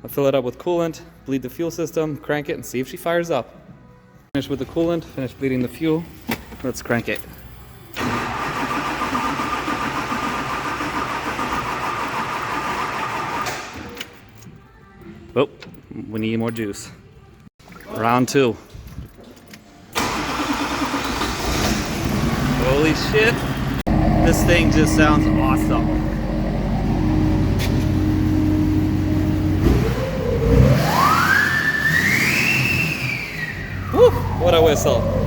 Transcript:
I'll fill it up with coolant, bleed the fuel system, crank it, and see if she fires up. Finish with the coolant, finish bleeding the fuel. Let's crank it. Oh, we need more juice. Round 2. Holy shit. This thing just sounds awesome. Woo, what a whistle.